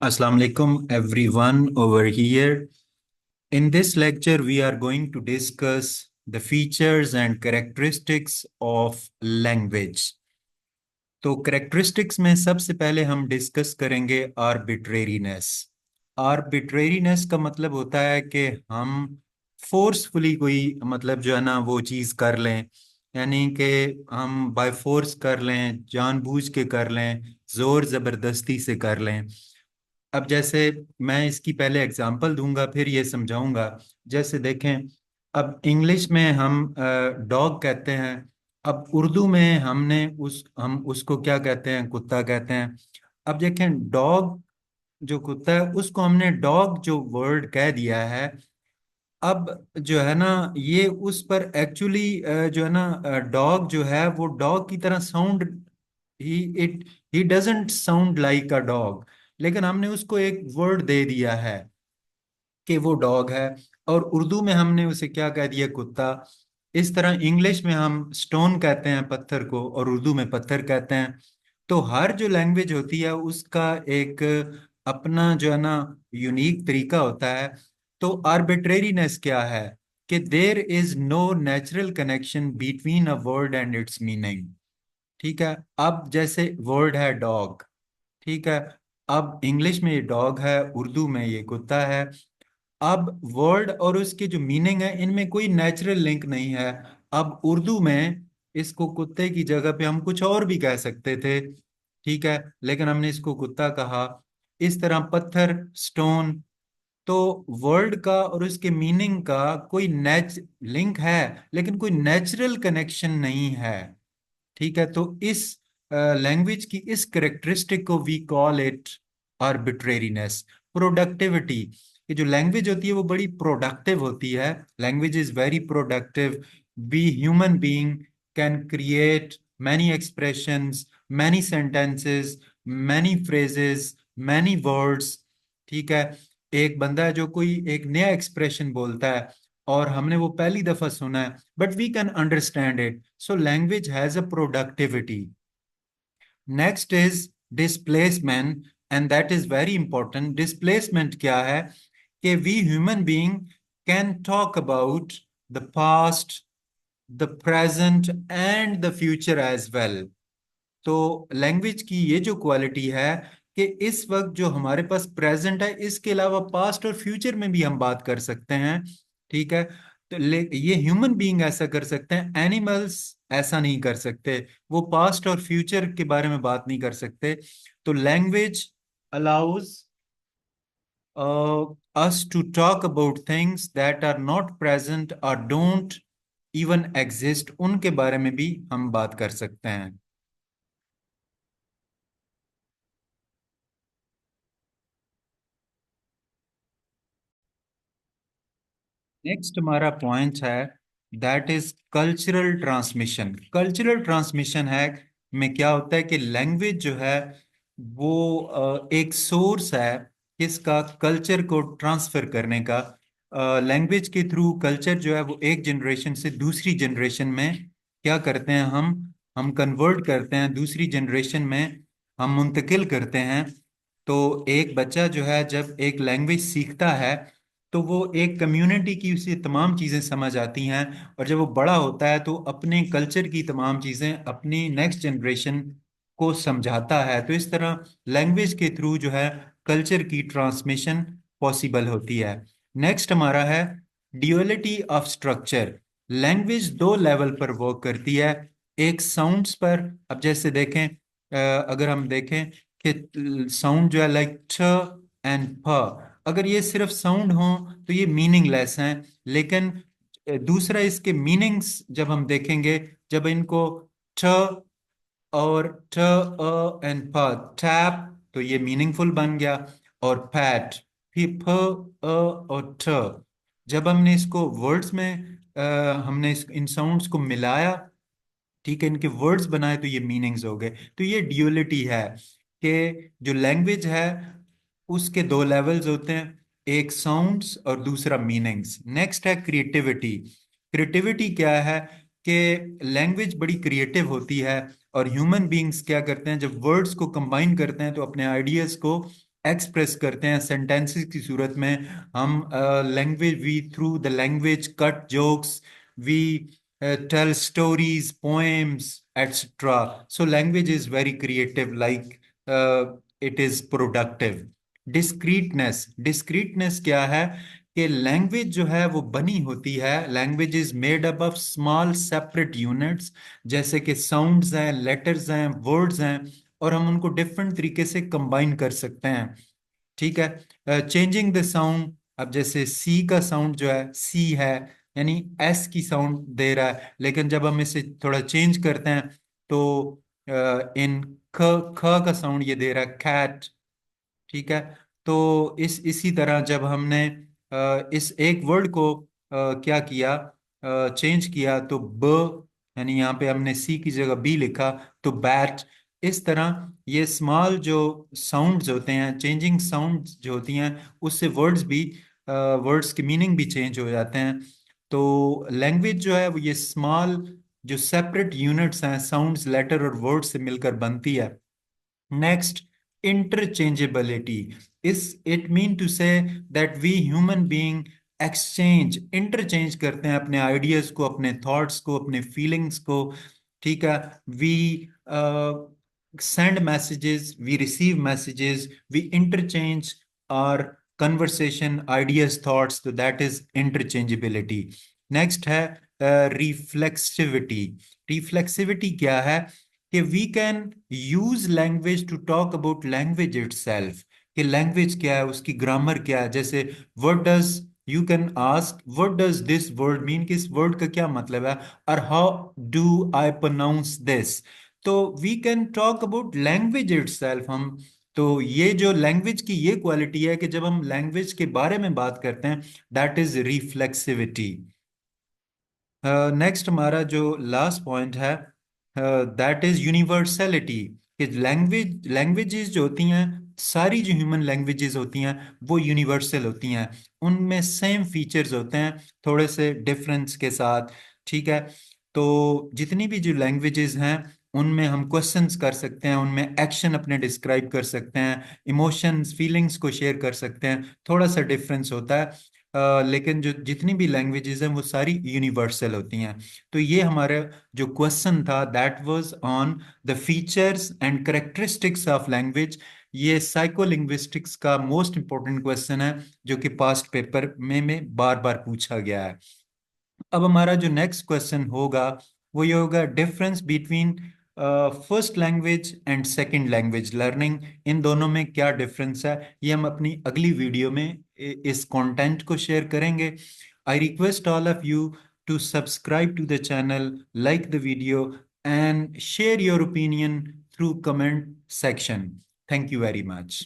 Assalamu alaikum everyone over here. In this lecture, we are going to discuss the features and characteristics of language. तो characteristics में सबसे पहले हम discuss करेंगे arbitrariness. Arbitrariness का मतलब होता है कि हम फोर्सफुली कोई मतलब जो है ना वो चीज़ कर लें, यानी कि हम बाय फोर्स कर लें, जानबूझ के कर लें, जोर ज़बरदस्ती से कर लें। अब जैसे मैं इसकी पहले एग्जांपल दूंगा फिर ये समझाऊंगा। जैसे देखें, अब इंग्लिश में हम डॉग कहते हैं। अब उर्दू में हम उसको क्या कहते हैं? कुत्ता कहते हैं। अब देखें, डॉग जो कुत्ता है उसको हमने डॉग जो वर्ड कह दिया है। अब जो है ना ये उस पर एक्चुअली जो है ना डॉग जो है वो डॉग की तरह sound he it he doesn't sound like a dog, लेकिन हमने उसको एक वर्ड दे दिया है कि वो डॉग है। और उर्दू में हमने उसे क्या कह दिया? कुत्ता। इस तरह इंग्लिश में हम स्टोन कहते हैं पत्थर को, और उर्दू में पत्थर कहते हैं। तो हर जो लैंग्वेज होती है उसका एक अपना जो है ना यूनिक तरीका होता है। तो आर्बिट्रेरीनेस क्या है? कि there is no natural connection between a word and its meaning. ठीक है। अब जैसे वर्ड है डॉग, ठीक है। अब इंग्लिश में ये डॉग है, उर्दू में ये कुत्ता है। अब वर्ड और उसकी जो मीनिंग है इनमें कोई नेचुरल लिंक नहीं है। अब उर्दू में इसको कुत्ते की जगह पे हम कुछ और भी कह सकते थे, ठीक है, लेकिन हमने इसको कुत्ता कहा। इस तरह पत्थर, स्टोन। तो वर्ड का और उसके मीनिंग का कोई नेच लिंक है, लेकिन कोई नेचुरल कनेक्शन नहीं है। ठीक है। तो इस लैंग्वेज की इस करेक्टरिस्टिक को we call it arbitrariness. Productivity, ये जो लैंग्वेज होती है वो बड़ी प्रोडक्टिव होती है। Language is very productive. We human being can create many expressions, many sentences, many phrases, many words. ठीक है। एक बंदा है जो कोई एक नया एक्सप्रेशन बोलता है और हमने वो पहली दफा सुना है, but we can understand it. So language has a productivity. Next is displacement, and that is very important. Displacement क्या है? कि we human being can talk about the past, the present and the future as well. तो language की ये जो quality है कि इस वक्त जो हमारे पास प्रेजेंट है इसके अलावा पास्ट और फ्यूचर में भी हम बात कर सकते हैं। ठीक है। तो ये ह्यूमन बीइंग ऐसा कर सकते हैं, एनिमल्स ऐसा नहीं कर सकते। वो पास्ट और फ्यूचर के बारे में बात नहीं कर सकते। तो language allows us to talk about things that are not present or don't even exist, उनके बारे में भी हम बात कर सकते हैं। नेक्स्ट हमारा पॉइंट है that is cultural transmission. Cultural transmission है में क्या होता है कि लैंग्वेज जो है वो एक सोर्स है किसका? कल्चर को ट्रांसफर करने का। लैंग्वेज के थ्रू कल्चर जो है वो एक जनरेशन से दूसरी जनरेशन में क्या करते हैं? हम कन्वर्ट करते हैं, दूसरी जनरेशन में हम मुंतकिल करते हैं। तो एक बच्चा जो है जब एक लैंग्वेज सीखता है तो वो एक कम्युनिटी की उसे तमाम चीज़ें समझ आती हैं, और जब वो बड़ा होता है तो अपने कल्चर की तमाम चीज़ें अपनी नेक्स्ट जनरेशन को समझाता है। तो इस तरह लैंग्वेज के थ्रू जो है कल्चर की ट्रांसमिशन पॉसिबल होती है। नेक्स्ट हमारा है ड्यूअलिटी ऑफ स्ट्रक्चर। लैंग्वेज दो लेवल पर वर्क करती है। एक साउंड्स पर। अब जैसे देखें, अगर हम देखें कि साउंड जो है लाइक ठ एंड फ, अगर ये सिर्फ साउंड हो तो ये मीनिंगलेस हैं। लेकिन दूसरा इसके मीनिंग्स जब हम देखेंगे, जब इनको ठ और ट एंड फ, टैप, तो ये मीनिंगफुल बन गया। और फैट, फिर फ और ठ, जब हमने इसको वर्ड्स में हमने इन साउंड्स को मिलाया, ठीक है, इनके वर्ड्स बनाए तो ये मीनिंग्स हो गए। तो ये ड्यूअलिटी है कि जो लैंग्वेज है उसके दो लेवल्स होते हैं, एक साउंड्स और दूसरा मीनिंग्स। नेक्स्ट है क्रिएटिविटी। क्रिएटिविटी क्या है? कि लैंग्वेज बड़ी क्रिएटिव होती है, और ह्यूमन बीइंग्स क्या करते हैं? जब वर्ड्स को कंबाइन करते हैं तो अपने आइडियाज को एक्सप्रेस करते हैं सेंटेंसेस की सूरत में। हम language, we through the language cut jokes, we tell stories, poems, etcetera. So language is very creative, like it is productive. Discreteness, discreteness क्या है कि लैंग्वेज जो है वो बनी होती है, language is made up of small separate units, जैसे कि साउंड्स हैं, लेटर्स हैं, वर्ड्स हैं, और हम उनको डिफरेंट तरीके से कंबाइन कर सकते हैं। ठीक है, चेंजिंग द साउंड, अब जैसे सी का साउंड जो है सी है, यानी एस की साउंड दे रहा है, लेकिन जब हम इसे थोड़ा चेंज करते हैं तो इन ख ख का साउंड ये दे रहा है कैट। ठीक है, तो इसी तरह जब हमने इस एक वर्ड को क्या किया, चेंज किया, तो ब, यानी यहाँ पे हमने सी की जगह बी लिखा, तो बैट। इस तरह ये स्मॉल जो साउंड्स होते हैं, चेंजिंग साउंड्स जो होती हैं, उससे वर्ड्स भी, वर्ड्स की मीनिंग भी चेंज हो जाते हैं। तो लैंग्वेज जो है वो ये स्मॉल जो सेपरेट यूनिट्स हैं, साउंड्स, लेटर और वर्ड से मिलकर बनती है। Next, interchangeability. Is it mean to say that we human being exchange, interchange करते हैं अपने ideas को, अपने thoughts को, अपने feelings को। ठीक है, we send messages, we receive messages, we interchange our conversation, ideas, thoughts. So that is interchangeability. Next है reflexivity. Reflexivity क्या है कि we can use language to talk about language itself, कि लैंग्वेज क्या है, उसकी ग्रामर क्या है। जैसे what does, you can ask what does this word mean, कि इस वर्ड का क्या मतलब है, और how do I pronounce this. तो we can talk about language itself हम। तो ये जो लैंग्वेज की ये क्वालिटी है कि जब हम लैंग्वेज के बारे में बात करते हैं, दैट इज रिफ्लेक्सिविटी। नेक्स्ट हमारा जो लास्ट पॉइंट है, दैट इज यूनिवर्सलिटी। कि लैंग्वेजेस जो होती हैं, सारी जो ह्यूमन लैंग्वेजेस होती हैं वो यूनिवर्सल होती हैं, उनमें सेम फीचर्स होते हैं, थोड़े से डिफरेंस के साथ। ठीक है, तो जितनी भी जो लैंग्वेजेस हैं उनमें हम क्वेश्चंस कर सकते हैं, उनमें एक्शन अपने डिस्क्राइब कर सकते हैं, इमोशंस, फीलिंग्स को शेयर कर सकते हैं, थोड़ा सा डिफरेंस होता है। लेकिन जो जितनी भी लैंग्वेजेस हैं वो सारी यूनिवर्सल होती हैं। तो ये हमारा जो क्वेश्चन था that was on the features and characteristics of language. ये साइको लिंग्विस्टिक्स का मोस्ट इंपॉर्टेंट क्वेश्चन है, जो कि पास्ट पेपर में बार बार पूछा गया है। अब हमारा जो नेक्स्ट क्वेश्चन होगा वो ये होगा, difference between first language and second language learning, इन दोनों में क्या डिफरेंस है। ये हम अपनी अगली वीडियो में इस कंटेंट को शेयर करेंगे। I request all of you to subscribe to the channel, like the video and share your opinion through comment section. Thank you very much.